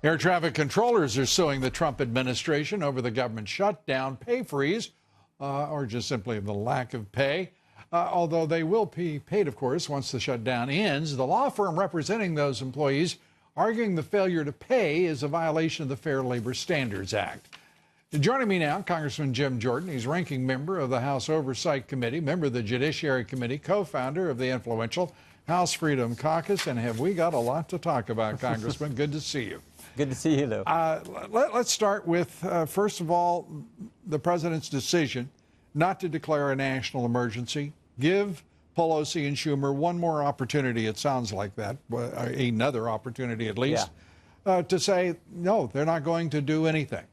Air traffic controllers are suing the Trump administration over the government shutdown, pay freeze, or just simply the lack of pay. Although they will be paid, of course, once the shutdown ends. The law firm representing those employees arguing the failure to pay is a violation of the Fair Labor Standards Act. Joining me now, Congressman Jim Jordan. He's ranking member of the House Oversight Committee, member of the Judiciary Committee, co-founder of the influential House Freedom Caucus. And have we got a lot to talk about, Congressman? Good to see you. Good to see you, Lou. Let's start with, first of all, the president's decision not to declare a national emergency. Give Pelosi and Schumer one more opportunity, it sounds like that, another opportunity at least, to say, no, they're not going to do anything.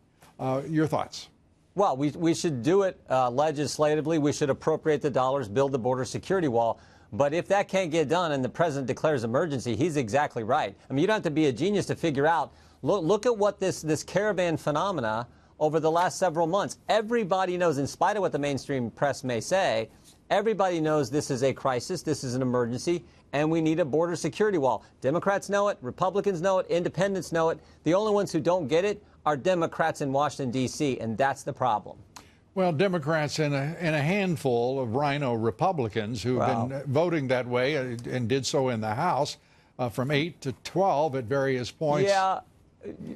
Your thoughts? Well, we should do it legislatively. We should appropriate the dollars, build the border security wall. But if that can't get done and the president declares emergency, he's exactly right. I mean, you don't have to be a genius to figure out. Look at what this caravan phenomena over the last several months. Everybody knows, in spite of what the mainstream press may say, everybody knows this is a crisis, this is an emergency, and we need a border security wall. Democrats know it, Republicans know it, independents know it. The only ones who don't get it are Democrats in Washington, D.C., and that's the problem. Well, Democrats and a handful of rhino Republicans who've been voting that way and did so in the House from 8 to 12 at various points. Yeah.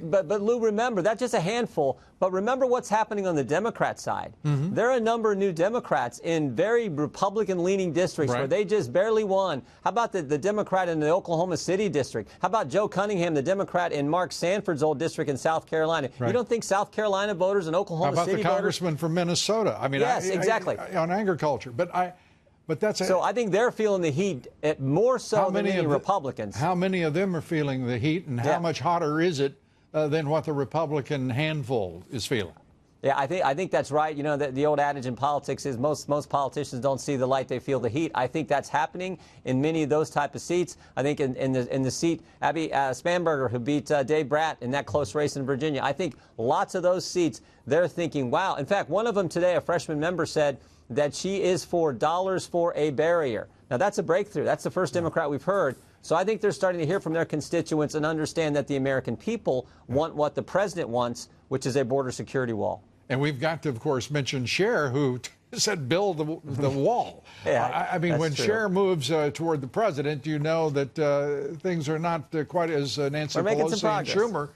But Lou, remember, that's just a handful. But remember what's happening on the Democrat side. Mm-hmm. There are a number of new Democrats in very Republican-leaning districts where they just barely won. How about the Democrat in the Oklahoma City district? How about Joe Cunningham, the Democrat in Mark Sanford's old district in South Carolina? Right. You don't think South Carolina voters and Oklahoma City voters? How about the congressman from Minnesota? I mean, yes, exactly. On agriculture. But that's so I think they're feeling the heat more so than any Republicans. How many of them are feeling the heat, and how much hotter is it than what the Republican handful is feeling? Yeah, I think that's right. You know, the old adage in politics is most politicians don't see the light, they feel the heat. I think that's happening in many of those type of seats. I think in the seat, Abby Spanberger, who beat Dave Bratt in that close race in Virginia, I think lots of those seats, they're thinking, wow. In fact, one of them today, a freshman member, said that she is for dollars for a barrier. Now, that's a breakthrough. That's the first Democrat we've heard. So I think they're starting to hear from their constituents and understand that the American people want what the president wants, which is a border security wall. And we've got to, of course, mention Cher, who said build the wall. I mean, when Cher moves toward the president, you know that things are not quite as Nancy Pelosi and Schumer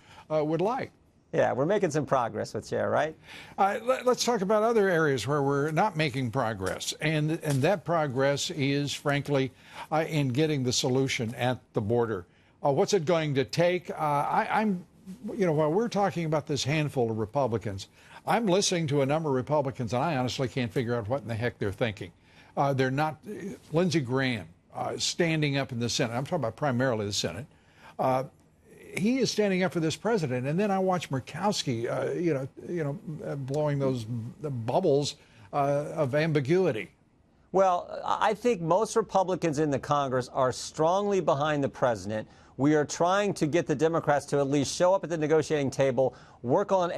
would like. Yeah, we're making some progress with Cher, right? Let's talk about other areas where we're not making progress. And that progress is, frankly, in getting the solution at the border. What's it going to take? While we're talking about this handful of Republicans, I'm listening to a number of Republicans, and I honestly can't figure out what in the heck they're thinking. They're not. Lindsey Graham standing up in the Senate. I'm talking about primarily the Senate. He is standing up for this president, and then I watch Murkowski, blowing those bubbles of ambiguity. Well, I think most Republicans in the Congress are strongly behind the president. We are trying to get the Democrats to at least show up at the negotiating table, work on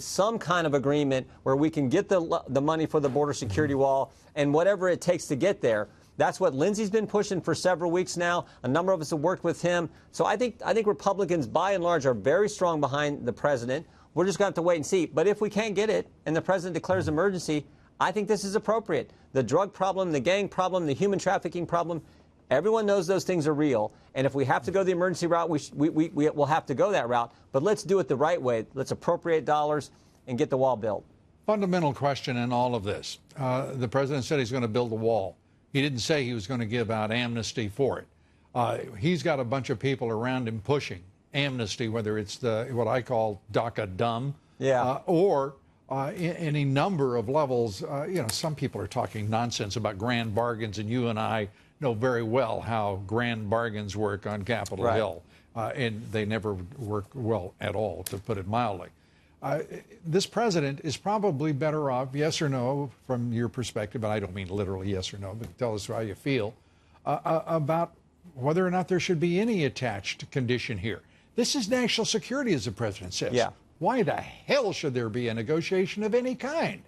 some kind of agreement where we can get the money for the border security wall and whatever it takes to get there. That's what Lindsey's been pushing for several weeks now. A number of us have worked with him. So I think Republicans, by and large, are very strong behind the president. We're just going to have to wait and see. But if we can't get it and the president declares emergency, I think this is appropriate. The drug problem, the gang problem, the human trafficking problem, everyone knows those things are real. And if we have to go the emergency route, we'll have to go that route. But let's do it the right way. Let's appropriate dollars and get the wall built. Fundamental question in all of this. The president said he's going to build a wall. He didn't say he was going to give out amnesty for it. He's got a bunch of people around him pushing amnesty, whether it's what I call DACA dumb, or in any number of levels. Some people are talking nonsense about grand bargains, and you and I know very well how grand bargains work on Capitol Hill, and they never work well at all, to put it mildly. This president is probably better off, yes or no, from your perspective, and I don't mean literally yes or no, but tell us how you feel, about whether or not there should be any attached condition here. This is national security, as the president says. Yeah. Why the hell should there be a negotiation of any kind?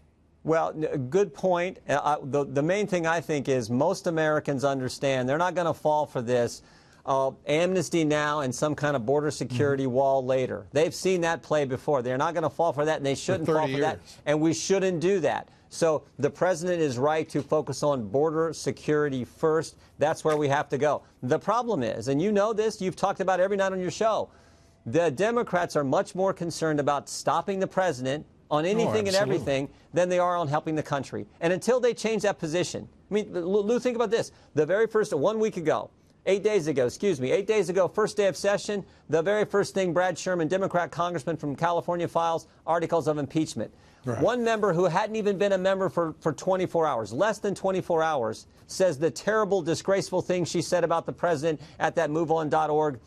Well, good point. The main thing I think is most Americans understand they're not going to fall for this. amnesty now and some kind of border security wall later. They've seen that play before. They're not going to fall for that, and they shouldn't fall for that. And we shouldn't do that. So the president is right to focus on border security first. That's where we have to go. The problem is, and you know this, you've talked about it every night on your show, the Democrats are much more concerned about stopping the president on anything and everything than they are on helping the country. And until they change that position, I mean, Lou, think about this. The very first, 1 week ago, 8 days ago, first day of session, the very first thing Brad Sherman, Democrat congressman from California, files articles of impeachment. Right. One member who hadn't even been a member for 24 hours, less than 24 hours, says the terrible, disgraceful things she said about the president at that MoveOn.org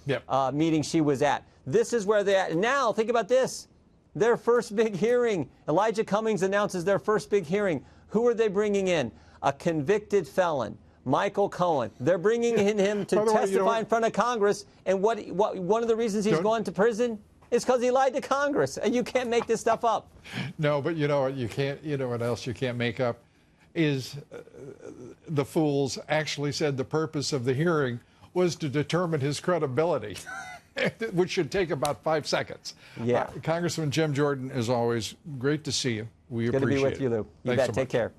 meeting she was at. This is where they're at. Now, think about this. Their first big hearing. Elijah Cummings announces their first big hearing. Who are they bringing in? A convicted felon, Michael Cohen. They're bringing in him to testify in front of Congress. And what one of the reasons he's gone to prison is because he lied to Congress. And you can't make this stuff up. No, but you know what you can't. You know what else you can't make up is the fools actually said the purpose of the hearing was to determine his credibility. Which should take about 5 seconds. Yeah. Congressman Jim Jordan, as always, great to see you. We appreciate it. Good to be with you, Lou. You bet. Take care.